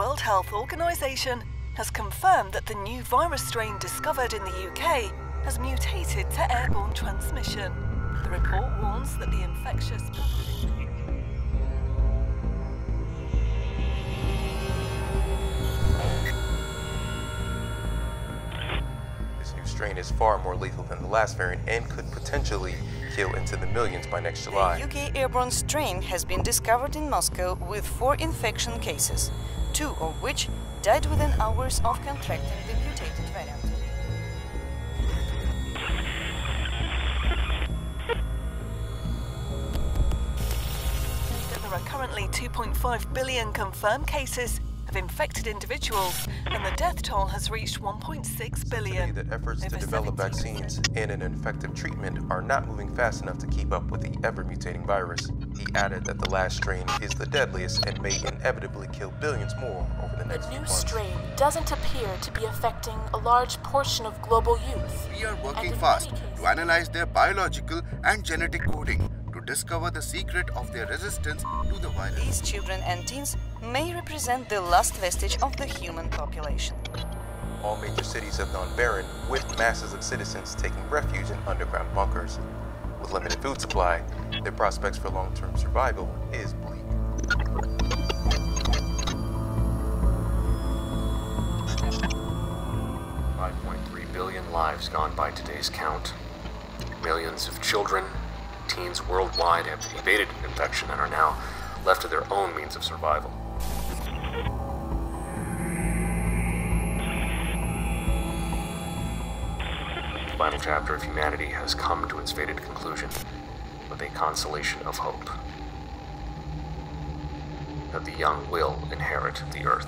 World Health Organization has confirmed that the new virus strain discovered in the UK has mutated to airborne transmission. The report warns that the infectious... This new strain is far more lethal than the last variant and could potentially kill into the millions by next July. The UK airborne strain has been discovered in Moscow with 4 infection cases, 2 of which died within hours of contracting the mutated variant. There are currently 2.5 billion confirmed cases of infected individuals, and the death toll has reached 1.6 billion. That efforts to develop vaccines and an effective treatment are not moving fast enough to keep up with the ever-mutating virus. He added that the last strain is the deadliest and may inevitably kill billions more over the next few months. The new strain doesn't appear to be affecting a large portion of global youth. We are working fast to analyze their biological and genetic coding to discover the secret of their resistance to the virus. These children and teens may represent the last vestige of the human population. All major cities have gone barren, with masses of citizens taking refuge in underground bunkers. With limited food supply, their prospects for long-term survival is bleak. $5.3 billion lives gone by today's count. Millions of children, teens worldwide have evaded infection and are now left to their own means of survival. The final chapter of humanity has come to its fated conclusion with a consolation of hope that the young will inherit the earth.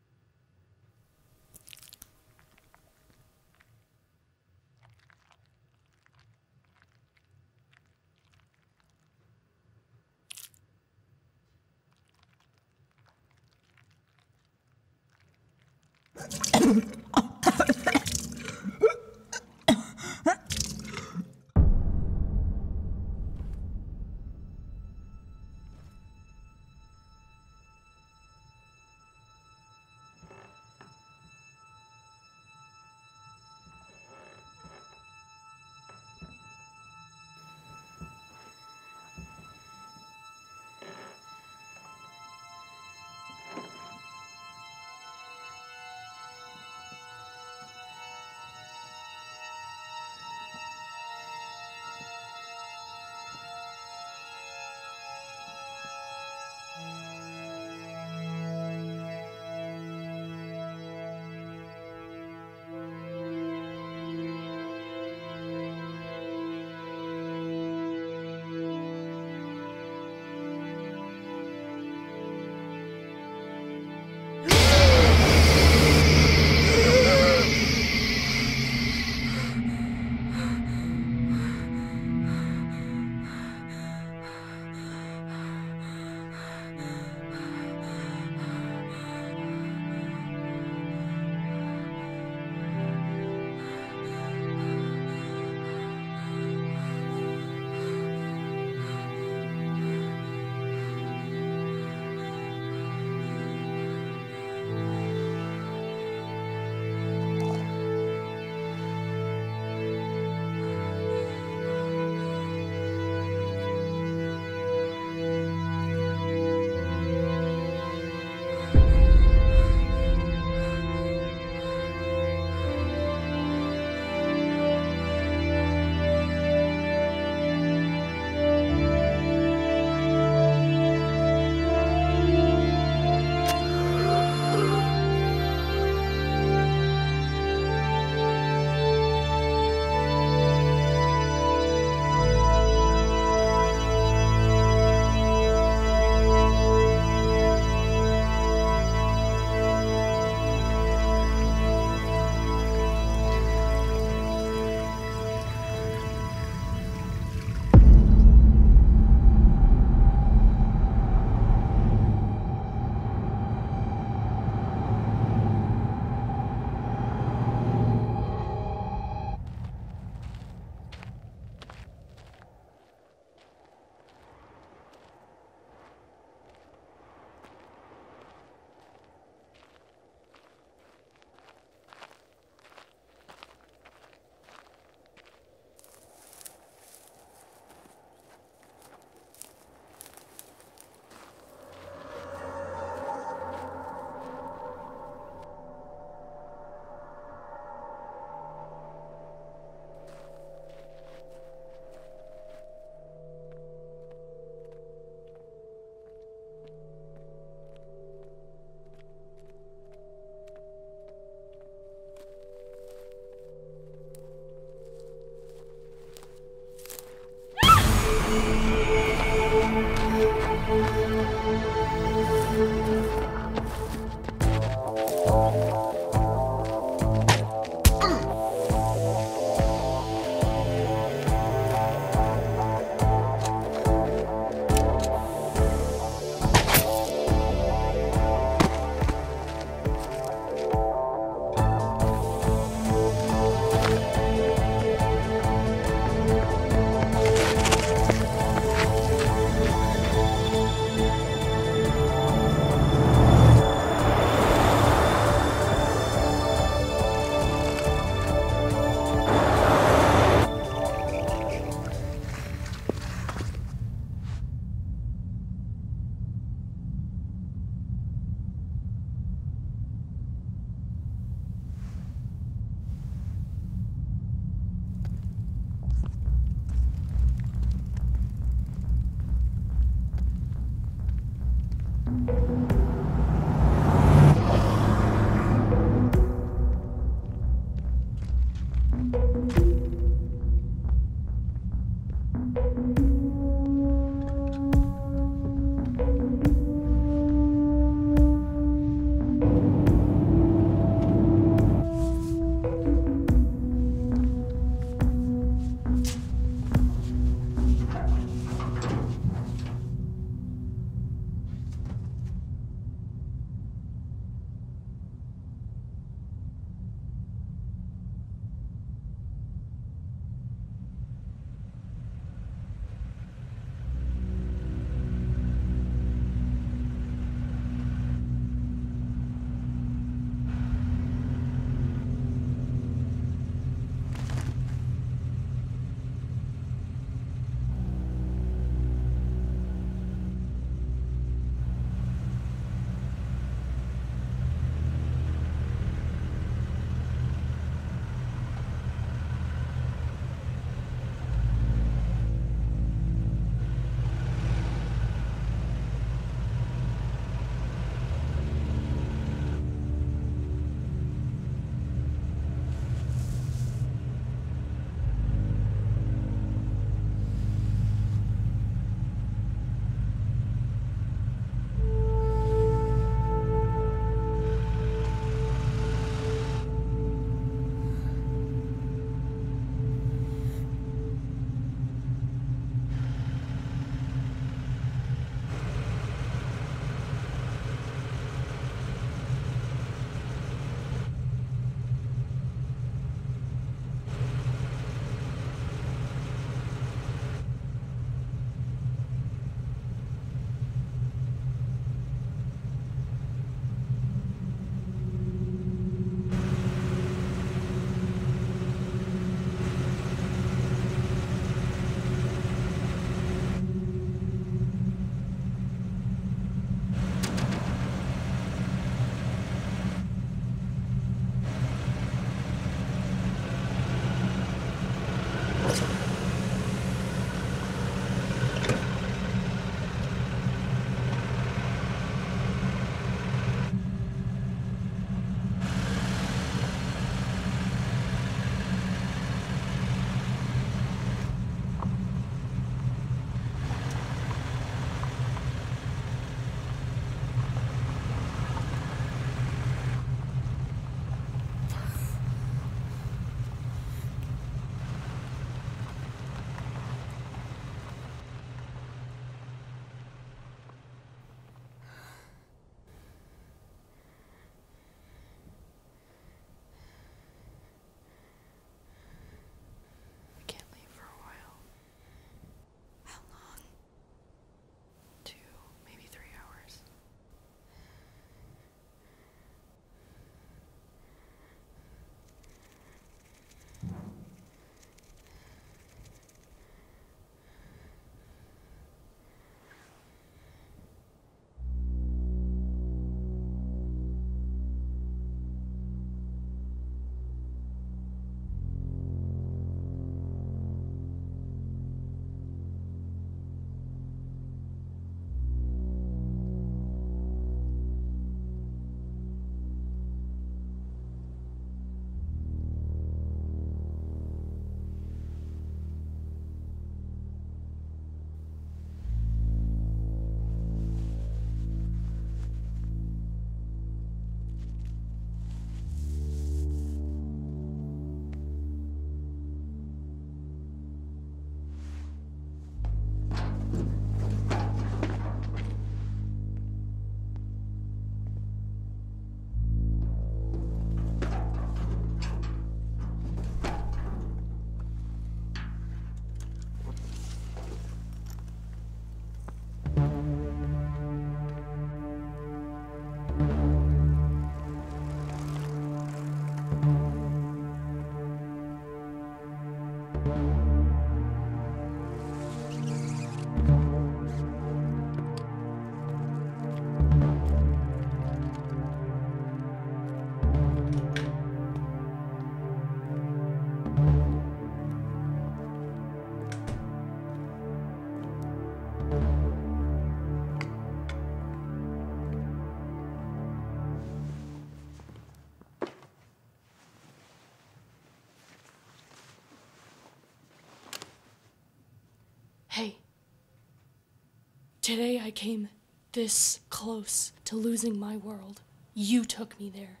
Today I came this close to losing my world. You took me there.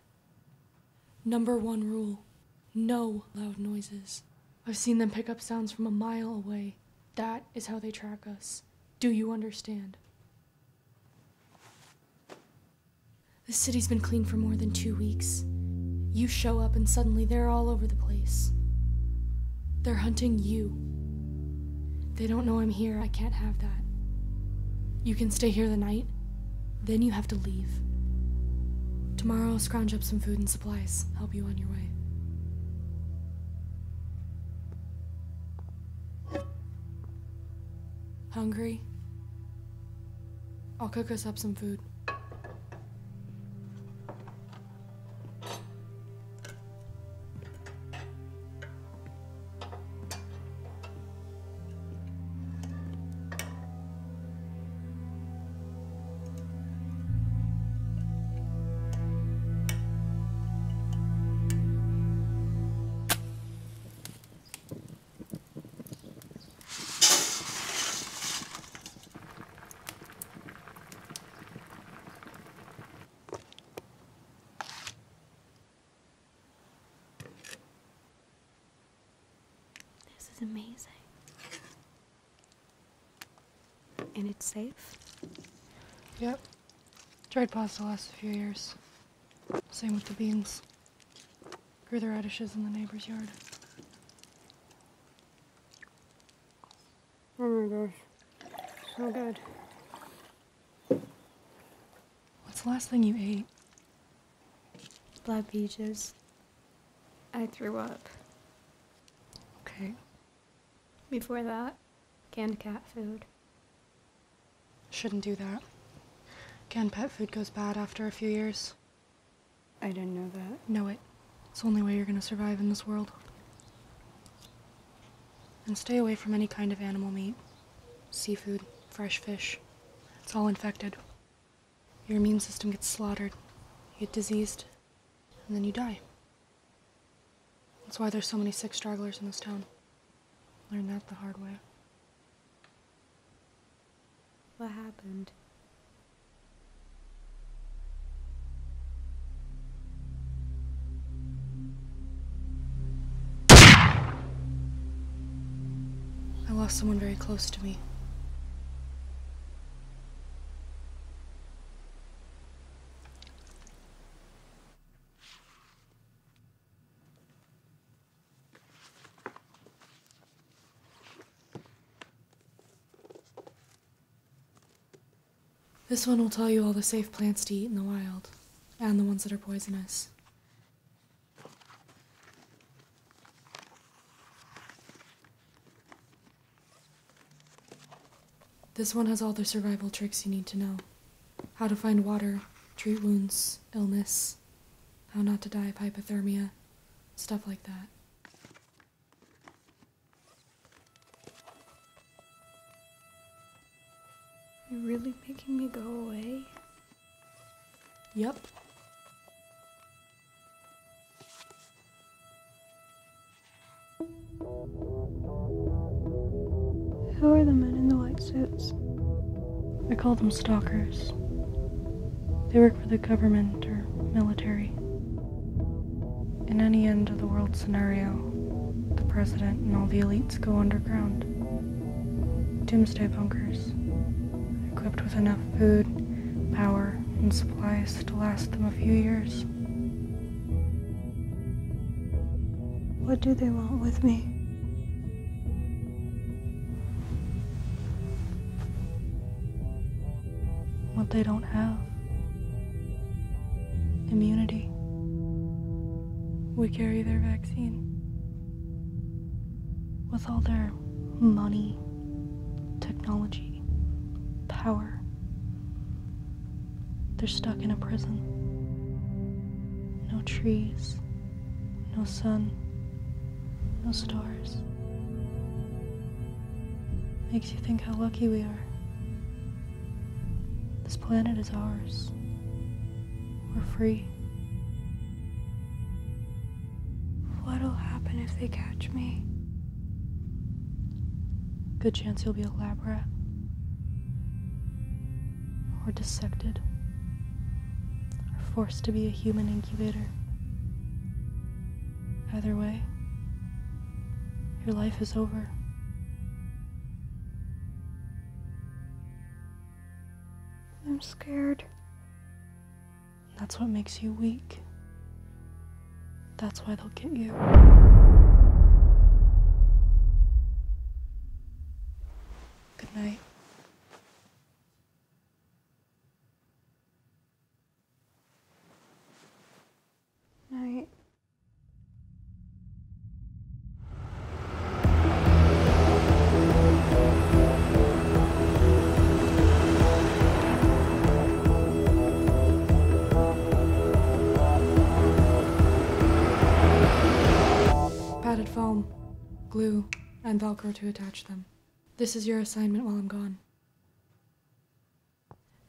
Number 1 rule, no loud noises. I've seen them pick up sounds from a mile away. That is how they track us. Do you understand? The city's been clean for more than 2 weeks. You show up and suddenly they're all over the place. They're hunting you. They don't know I'm here. I can't have that. You can stay here the night, then you have to leave. Tomorrow I'll scrounge up some food and supplies, help you on your way. Hungry? I'll cook us up some food. This is amazing. And it's safe? Yep. Tried pasta last few years. Same with the beans. Grew the radishes in the neighbor's yard. Oh my gosh. So good. What's the last thing you ate? Black peaches. I threw up. Okay. Before that, canned cat food. Shouldn't do that. Canned pet food goes bad after a few years. I didn't know that. Know it. It's the only way you're gonna survive in this world. And stay away from any kind of animal meat. Seafood, fresh fish. It's all infected. Your immune system gets slaughtered. You get diseased. And then you die. That's why there's so many sick stragglers in this town. Learned that the hard way. What happened? I lost someone very close to me. This one will tell you all the safe plants to eat in the wild, and the ones that are poisonous. This one has all the survival tricks you need to know. How to find water, treat wounds, illness, how not to die of hypothermia, stuff like that. You're really making me go away? Yep. Who are the men in the white suits? I call them stalkers. They work for the government or military. In any end of the world scenario, the president and all the elites go underground. Doomsday bunkers, equipped with enough food, power, and supplies to last them a few years. What do they want with me? What they don't have. Immunity. We carry their vaccine. With all their money, technology, power, they're stuck in a prison. No trees, no sun, no stars. Makes you think how lucky we are. This planet is ours. We're free. What'll happen if they catch me? Good chance you'll be a lab rat. or dissected, or forced to be a human incubator. Either way, your life is over. I'm scared. That's what makes you weak. That's why they'll get you. Good night. Night. Padded foam, glue, and Velcro to attach them. This is your assignment while I'm gone.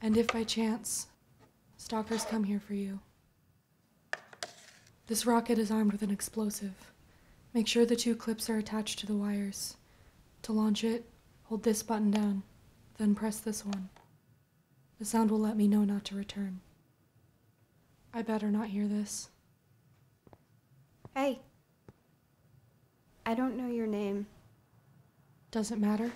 And if by chance, stalkers come here for you, this rocket is armed with an explosive. Make sure the 2 clips are attached to the wires. To launch it, hold this button down, then press this one. The sound will let me know not to return. I better not hear this. Hey. I don't know your name. Doesn't matter.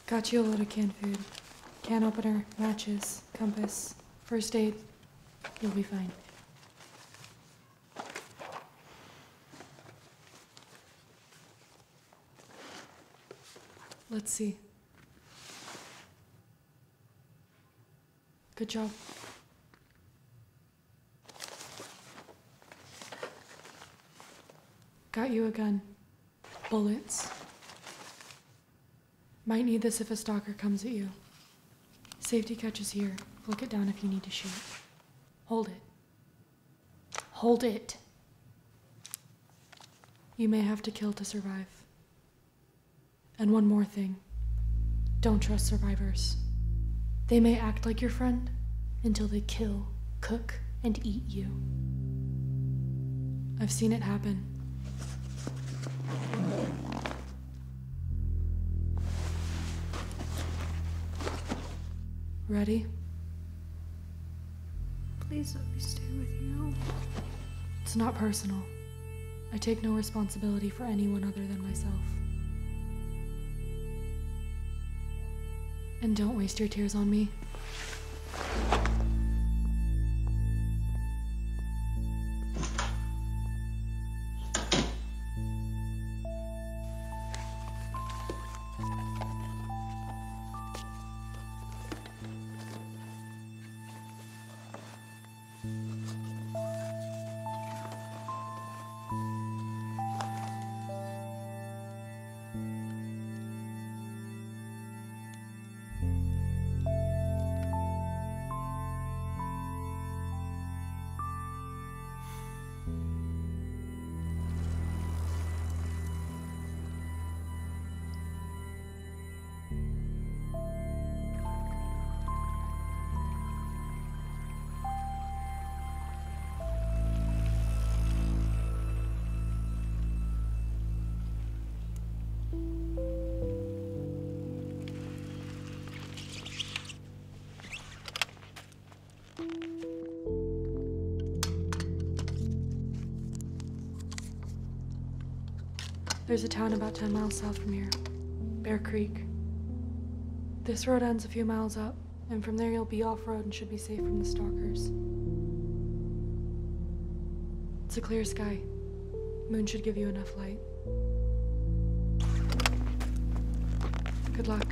Got you a load of canned food. Can opener, matches, compass, first aid. You'll be fine. Let's see. Good job. Got you a gun. Bullets. Might need this if a stalker comes at you. Safety catch is here. Flick it down if you need to shoot. Hold it. Hold it. You may have to kill to survive. And one more thing. Don't trust survivors. They may act like your friend until they kill, cook, and eat you. I've seen it happen. Ready? Please let me stay with you. It's not personal. I take no responsibility for anyone other than myself. And don't waste your tears on me. There's a town about 10 miles south from here, Bear Creek. This road ends a few miles up, and from there you'll be off-road and should be safe from the stalkers. It's a clear sky. Moon should give you enough light. Good luck.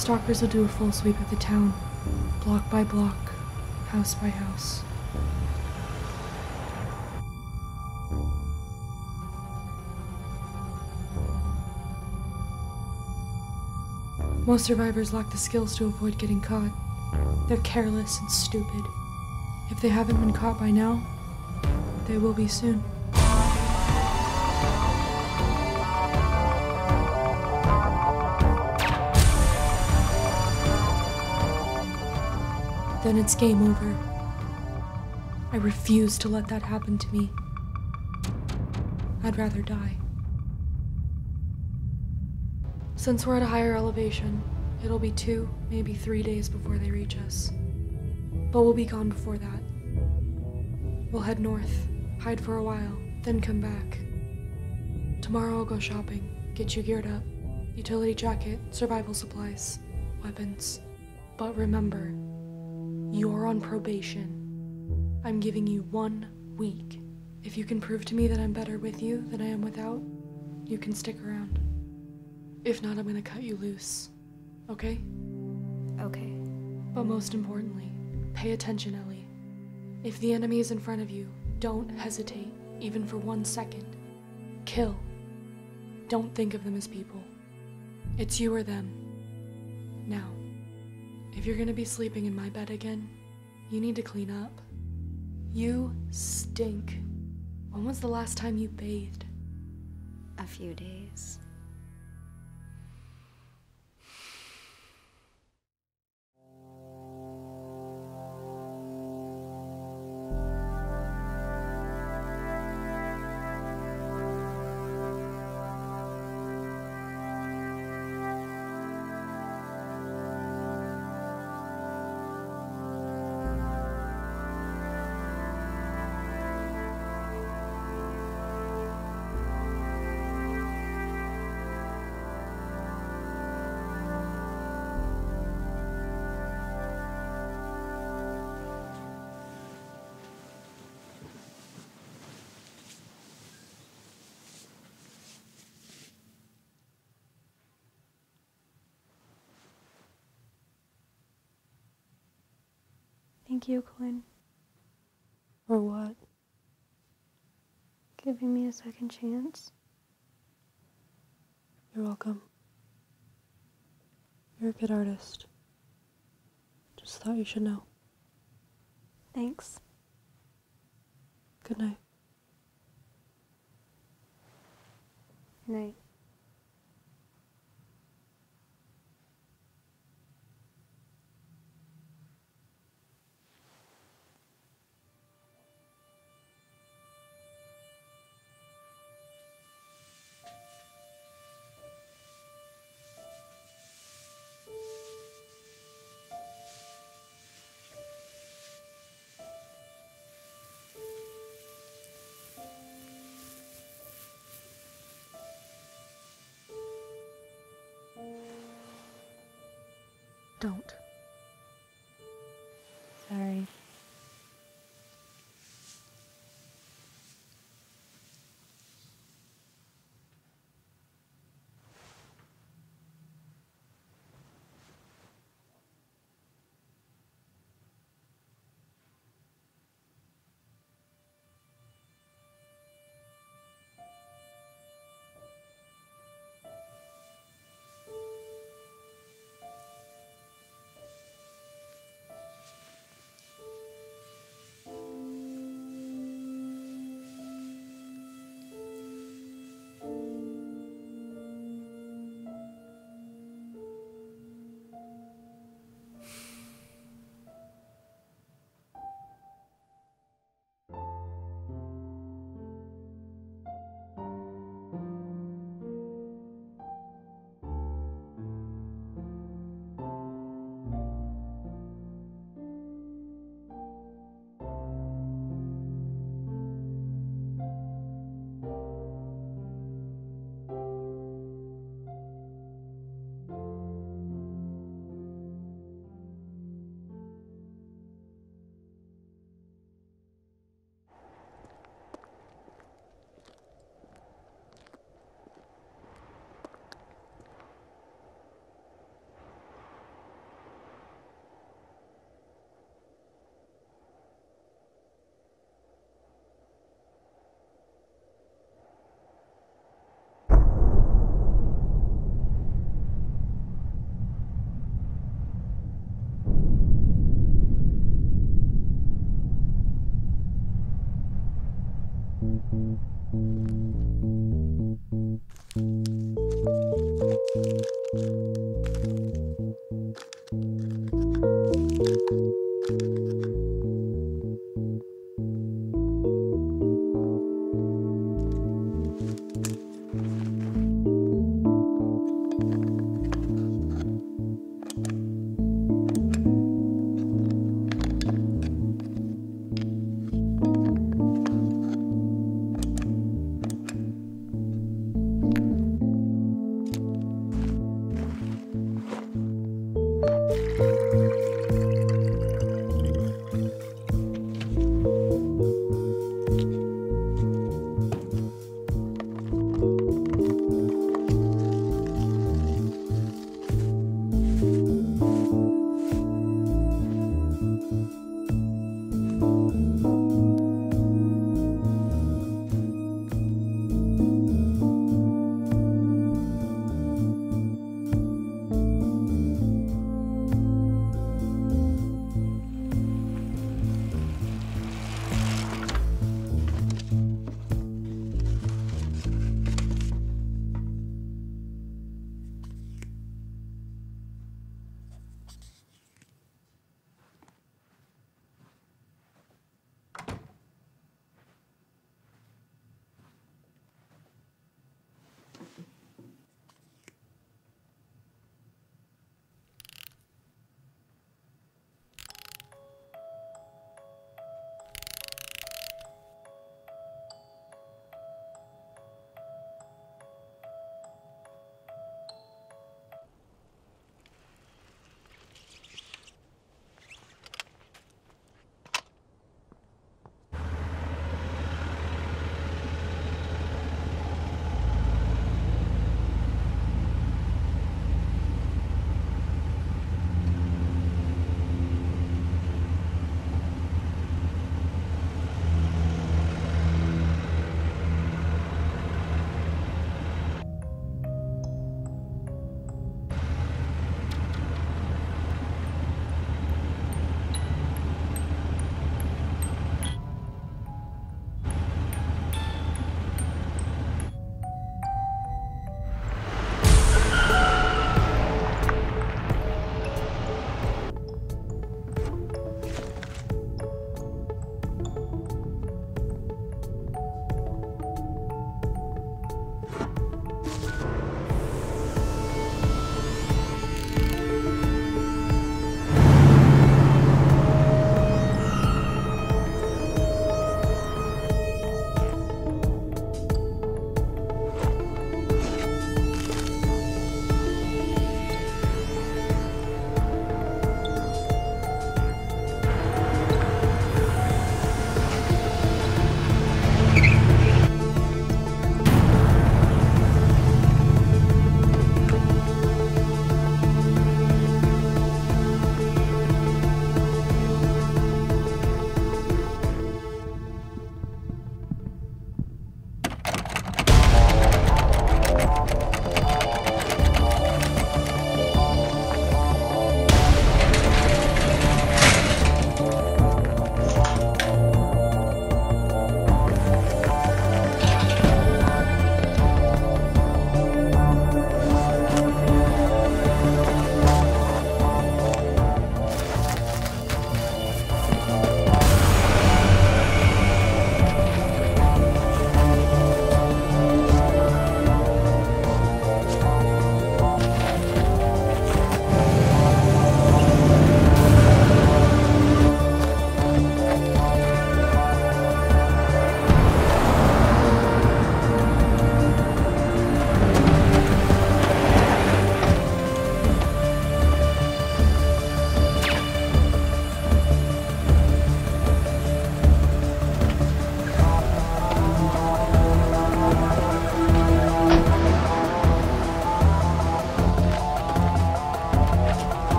Stalkers will do a full sweep of the town, block by block, house by house. Most survivors lack the skills to avoid getting caught. They're careless and stupid. If they haven't been caught by now, they will be soon. Then it's game over. I refuse to let that happen to me. I'd rather die. Since we're at a higher elevation, it'll be 2, maybe 3 days before they reach us. But we'll be gone before that. We'll head north, hide for a while, then come back. Tomorrow I'll go shopping, get you geared up. Utility jacket, survival supplies, weapons. But remember, you're on probation. I'm giving you 1 week. If you can prove to me that I'm better with you than I am without, you can stick around. If not, I'm gonna cut you loose. Okay? Okay. But most importantly, pay attention, Ellie. If the enemy is in front of you, don't hesitate, even for 1 second. Kill. Don't think of them as people. It's you or them. Now, if you're gonna be sleeping in my bed again, you need to clean up. You stink. When was the last time you bathed? A few days. Thank you, Quinn. For what? Giving me a second chance. You're welcome. You're a good artist. Just thought you should know. Thanks. Good night. Night. Don't. Sorry.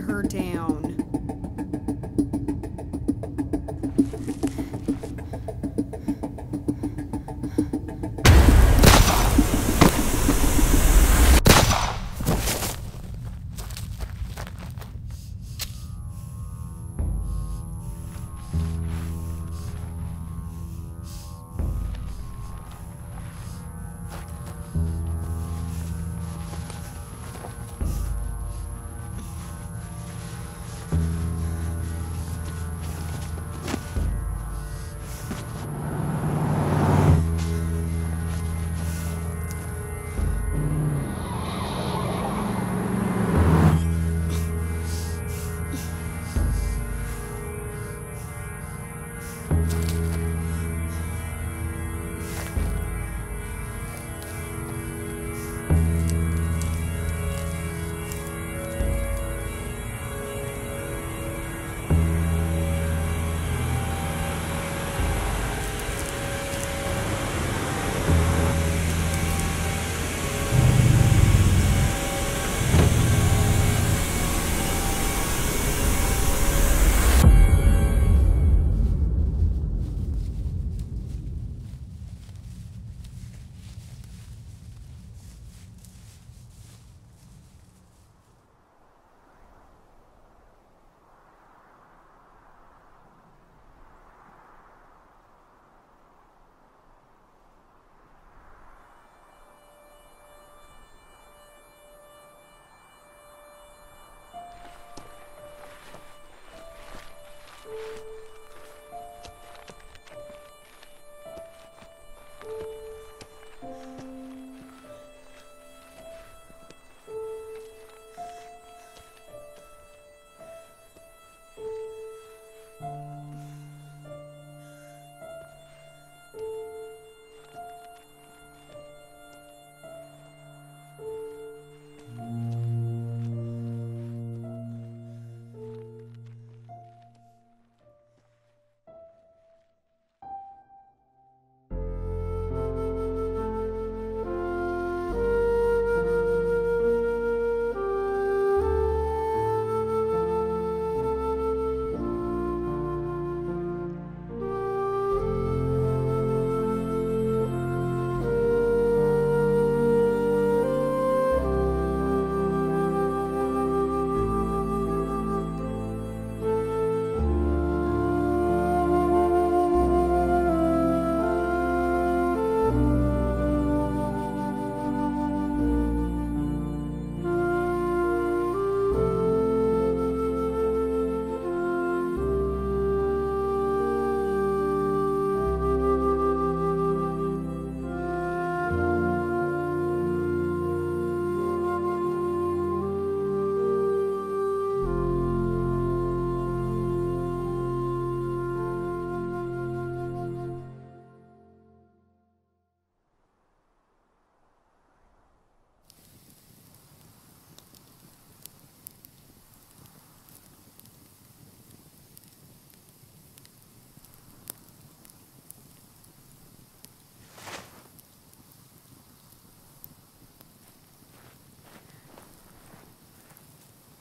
her down.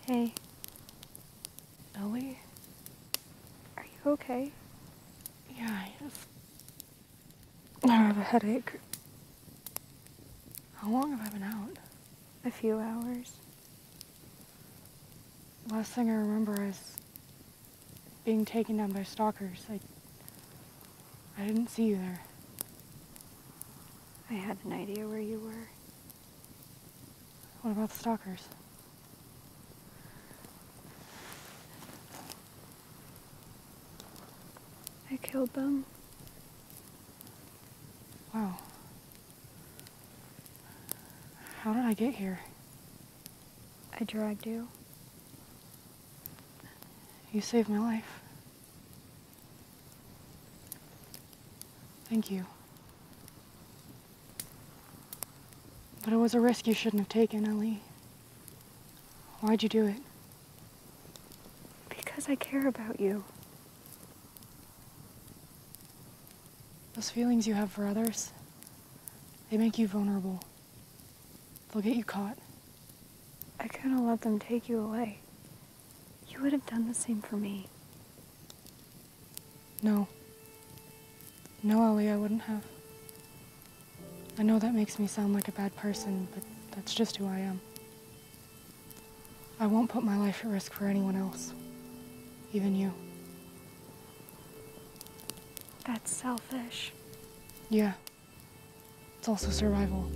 Hey. Ellie? Are you okay? Yeah, I have a headache. How long have I been out? A few hours. Last thing I remember is being taken down by stalkers. I didn't see you there. I had an idea where you were. What about the stalkers? I killed them. Wow. How did I get here? I dragged you. You saved my life. Thank you. But it was a risk you shouldn't have taken, Ellie. Why'd you do it? Because I care about you. Those feelings you have for others, they make you vulnerable. They'll get you caught. I couldn't let them take you away. You would have done the same for me. No. No, Ellie, I wouldn't have. I know that makes me sound like a bad person, but that's just who I am. I won't put my life at risk for anyone else. Even you. That's selfish. Yeah. It's also survival.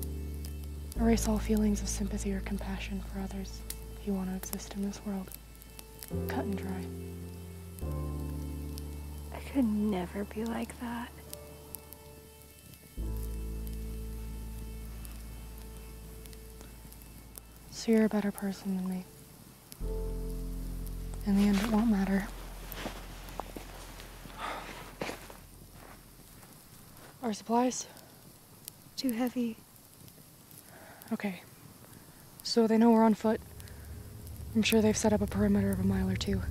Erase all feelings of sympathy or compassion for others if you want to exist in this world. Cut and dry. I could never be like that. So you're a better person than me. In the end, it won't matter. Our supplies? Too heavy. Okay. So they know we're on foot. I'm sure they've set up a perimeter of a mile or two.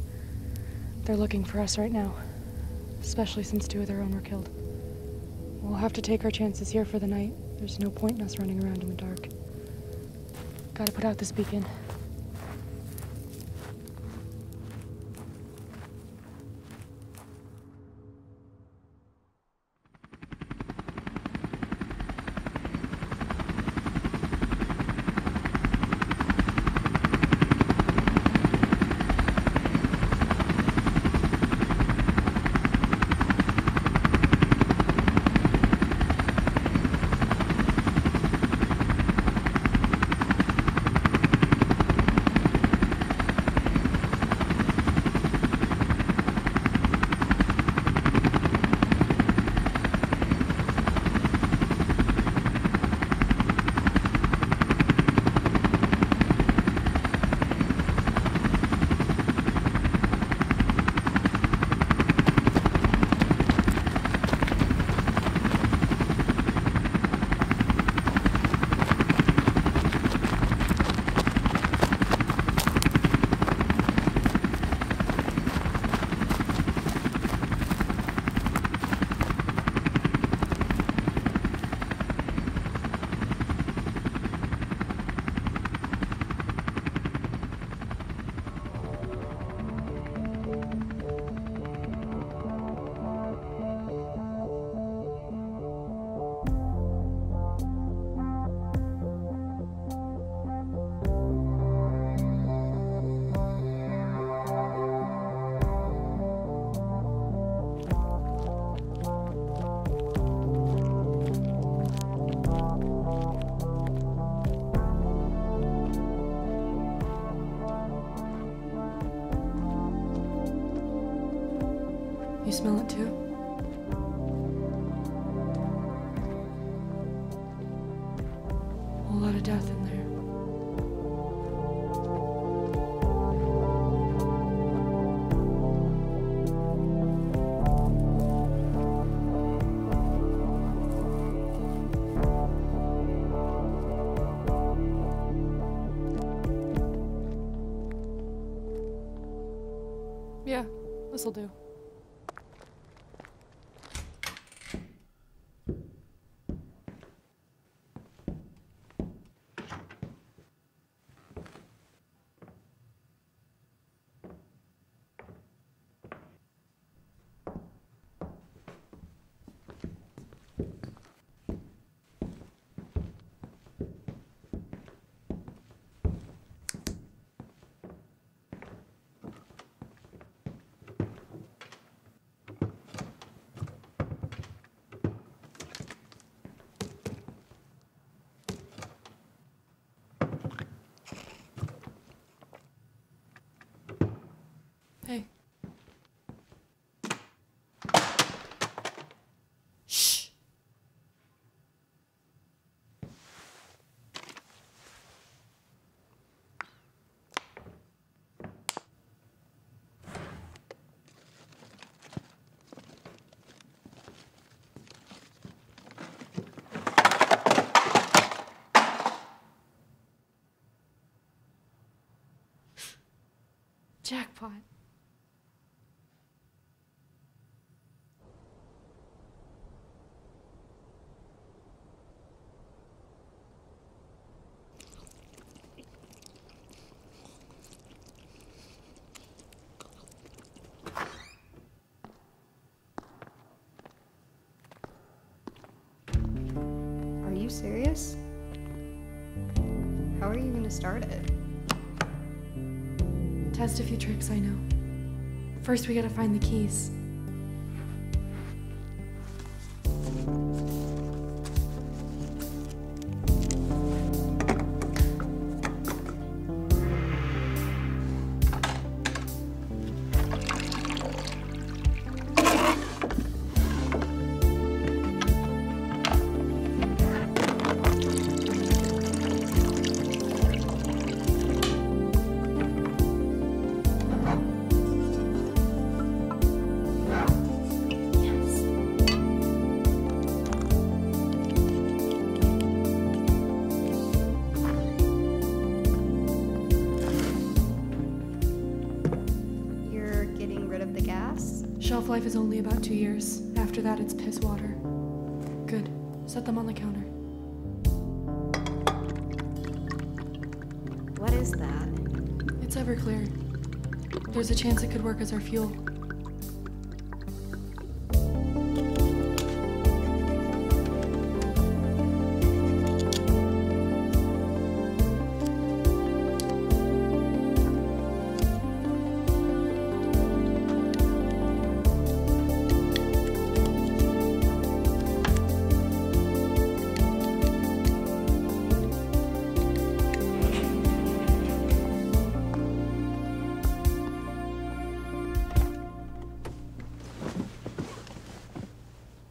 They're looking for us right now. Especially since 2 of their own were killed. We'll have to take our chances here for the night. There's no point in us running around in the dark. Gotta put out this beacon. You smell it too? A whole lot of death in there. Yeah, this'll do. Hey. Shh. Jackpot. serious? How are you gonna start it? Test a few tricks I know. First, we gotta find the keys. Shelf life is only about 2 years. After that, it's piss water. Good. Set them on the counter. What is that? It's Everclear. There's a chance it could work as our fuel.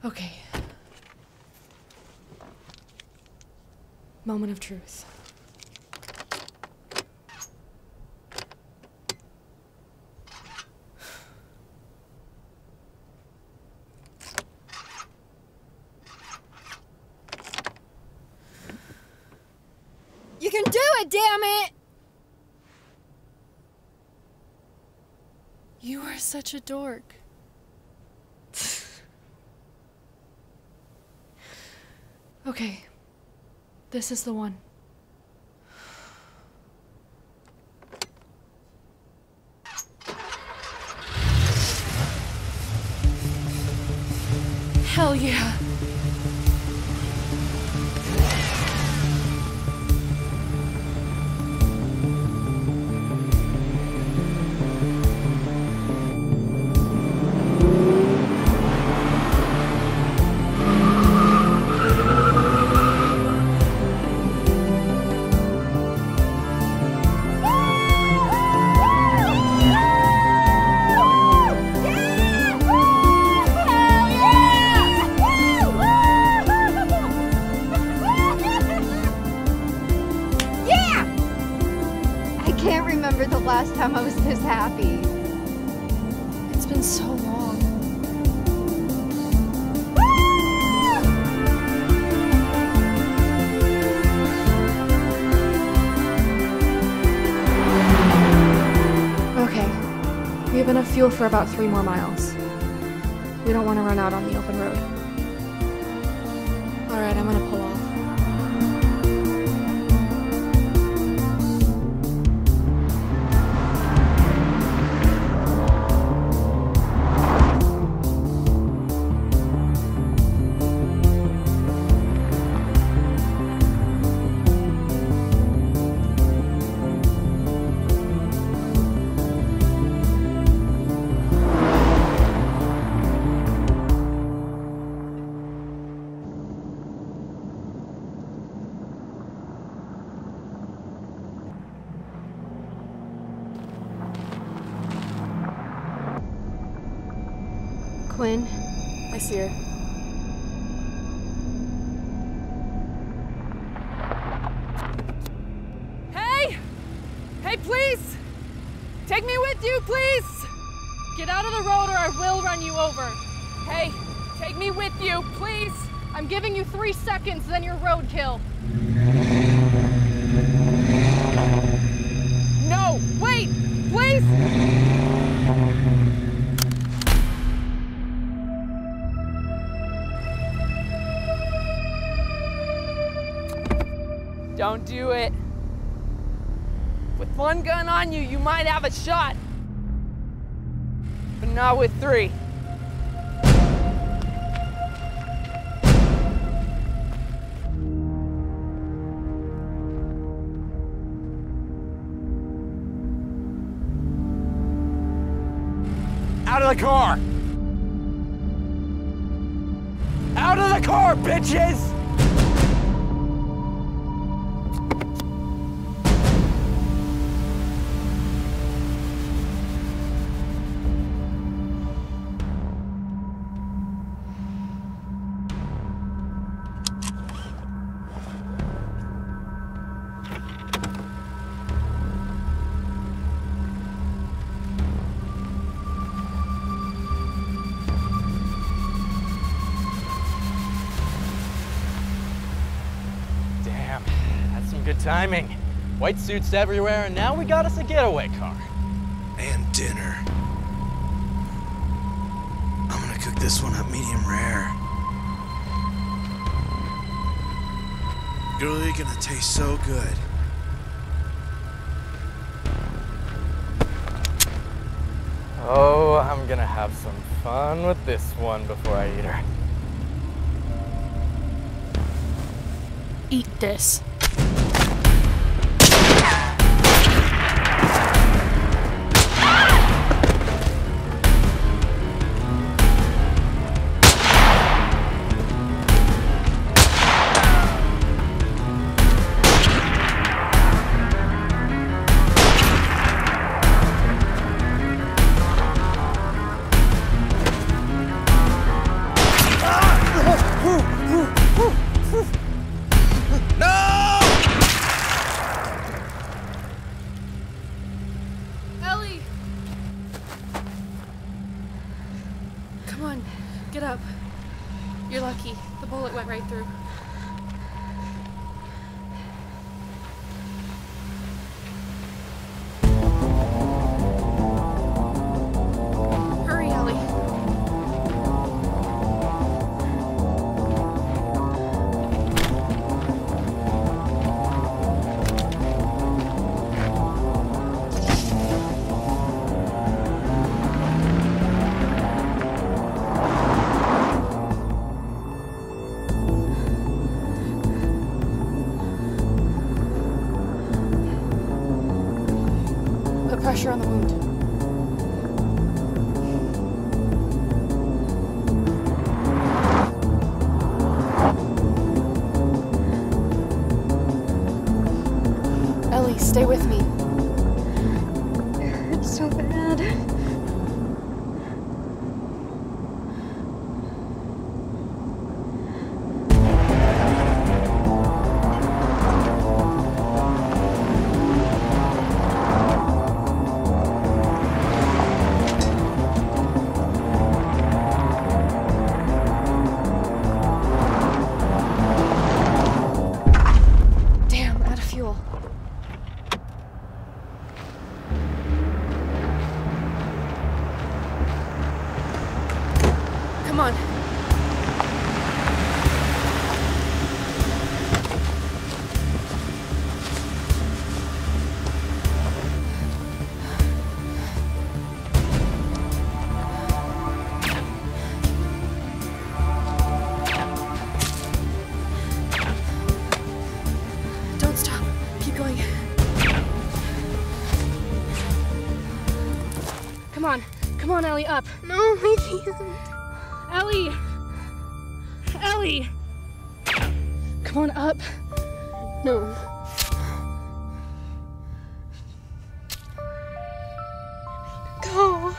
Okay. Moment of truth. You can do it, damn it! You are such a dork. Okay, this is the one. Hell yeah! The last time I was this happy. It's been so long. Okay, we have enough fuel for about 3 more miles. We don't want to run out on the open road. All right, I'm gonna pull off. Quinn? I see her. Hey! Hey, please! Take me with you, please! Get out of the road or I will run you over. Hey, take me with you, please! I'm giving you 3 seconds, then you're roadkill. No, wait! Please! Don't do it. With 1 gun on you, you might have a shot. But not with 3. Out of the car! Out of the car, bitches! Good timing. White suits everywhere, and now we got us a getaway car. And dinner. I'm gonna cook this one up medium rare. Really gonna taste so good. Oh, I'm gonna have some fun with this one before I eat her. Eat this. Get up. You're lucky. The bullet went right through. Hurry, Ellie. Pressure on the wound. Ellie, stay with me. It hurts so bad. Come on. Don't stop. Keep going. Come on. Come on, Ellie, up. No, I can't. Ellie! Ellie! Come on, up. No. Go.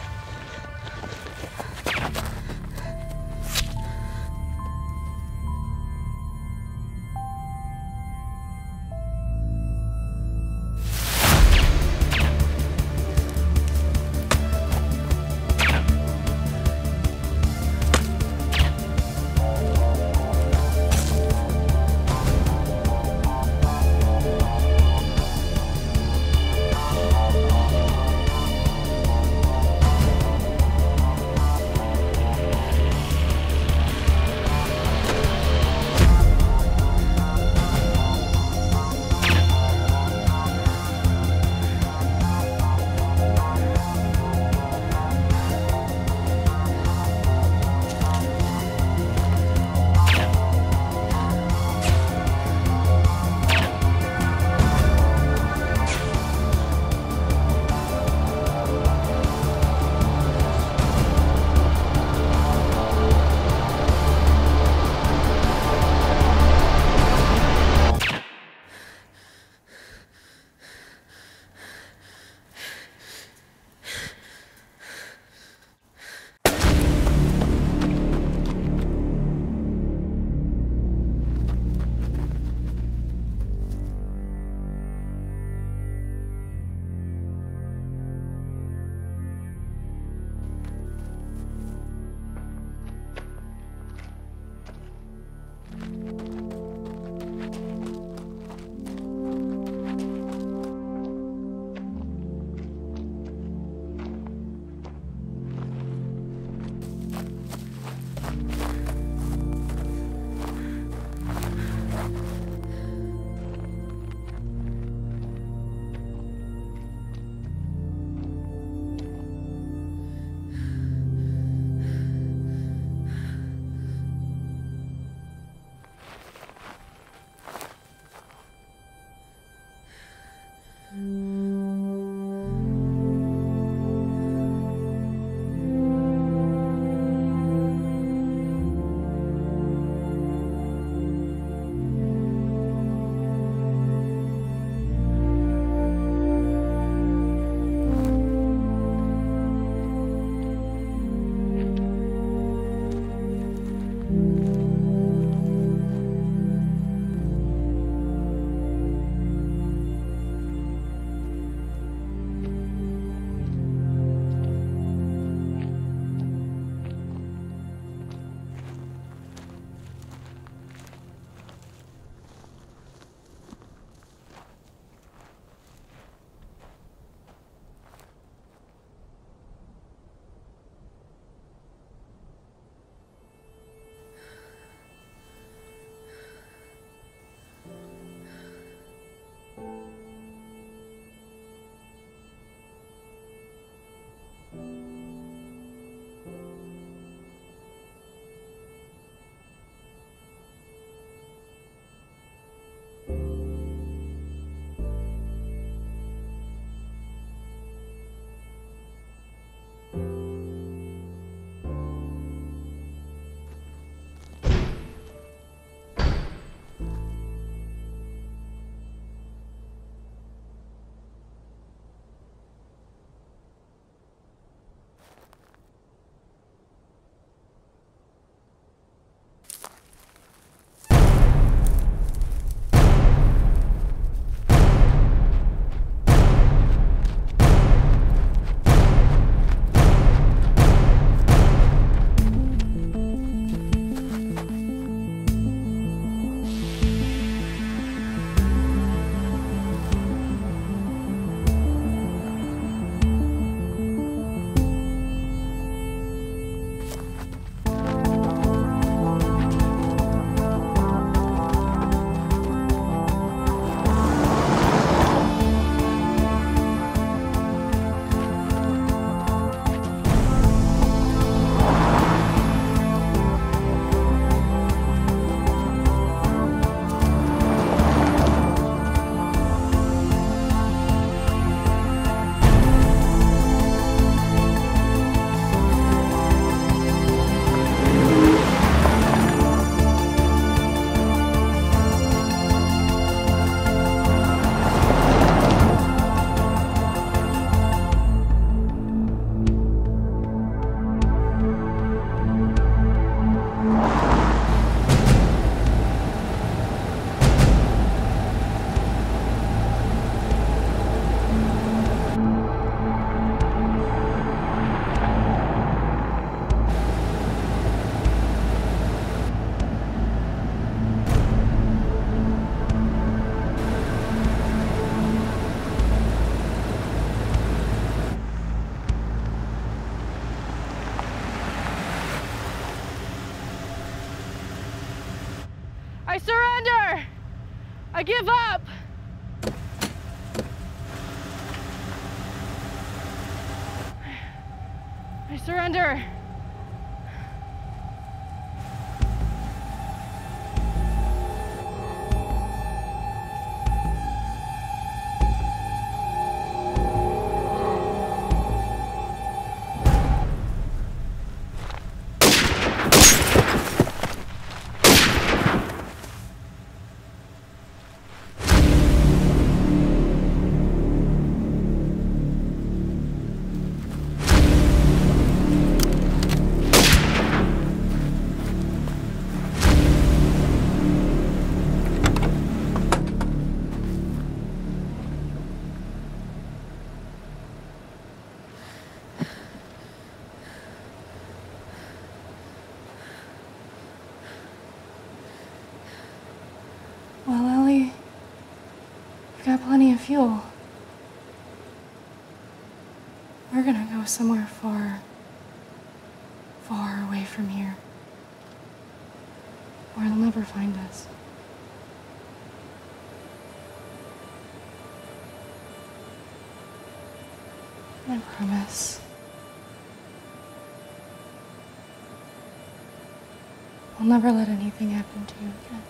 I surrender! I give up! I surrender. Well, Ellie, we've got plenty of fuel. We're gonna go somewhere far, far away from here, where they'll never find us. I promise. I'll never let anything happen to you again.